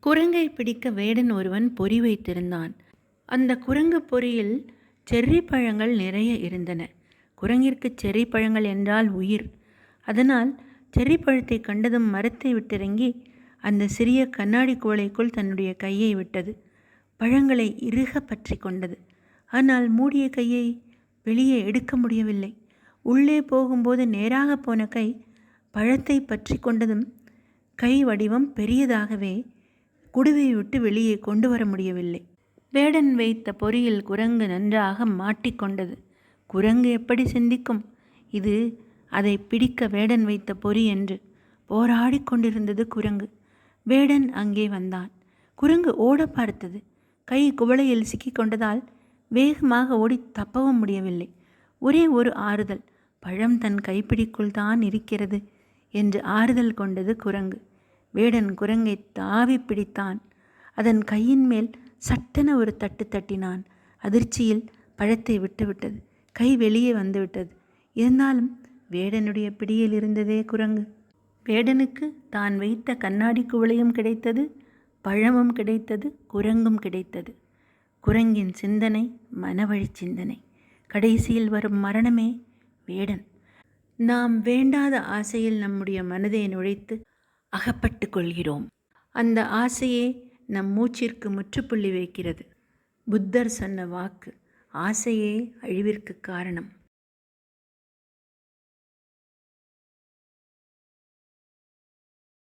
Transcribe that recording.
குரங்கை பிடிக்க வேடன் ஒருவன் பொறி வைத்திருந்தான். அந்த குரங்கு பொறியில் செர்ரி பழங்கள் நிறைய இருந்தன. குரங்கிற்கு செர்ரி பழங்கள் என்றால் உயிர். அதனால் செர்ரி பழத்தை கண்டதும் மரத்தை விட்டிறங்கி அந்த சிறிய கண்ணாடி குவளைக்குள் தன்னுடைய கையை விட்டது. பழங்களை இறுக பற்றி கொண்டது. ஆனால் மூடிய கையை வெளியே எடுக்க முடியவில்லை. உள்ளே போகும்போது நேராக போன கை பழத்தை பற்றி கொண்டதும் கை வடிவம் பெரியதாகவே குடுவை விட்டு வெளியே கொண்டு வர முடியவில்லை. வேடன் வைத்த பொறியில் குரங்கு நன்றாக மாட்டிக்கொண்டது. குரங்கு எப்படி சிந்திக்கும், இது அதை பிடிக்க வேடன் வைத்த பொறி என்று? போராடி கொண்டிருந்தது குரங்கு. வேடன் அங்கே வந்தான். குரங்கு ஓட பார்த்தது. கை குவளையில் சிக்கிக்கொண்டதால் வேகமாக ஓடி தப்பவும் முடியவில்லை. ஒரே ஒரு ஆறுதல், பழம் தன் கைப்பிடிக்குள் தான் இருக்கிறது என்று ஆறுதல் கொண்டது குரங்கு. வேடன் குரங்கை தாவி பிடித்தான். அதன் கையின் மேல் சட்டென ஒரு தட்டு தட்டினான். அதிர்ச்சியில் பழத்தை விட்டுவிட்டது. கை வெளியே வந்துவிட்டது. இருந்தாலும் வேடனுடைய பிடியில் இருந்ததே குரங்கு. வேடனுக்கு தான் வைத்த கண்ணாடி குவளையும் கிடைத்தது, பழமும் கிடைத்தது, குரங்கும் கிடைத்தது. குரங்கின் சிந்தனை மனவழி சிந்தனை. கடைசியில் வரும் மரணமே வேடன். நாம் வேண்டாத ஆசையில் நம்முடைய மனதை நுழைத்து அகப்பட்டு கொள்கிறோம். அந்த ஆசையே நம் மூச்சிற்கு முற்றுப்புள்ளி வைக்கிறது. புத்தர் சொன்ன வாக்கு, ஆசையே அழிவிற்கு காரணம்.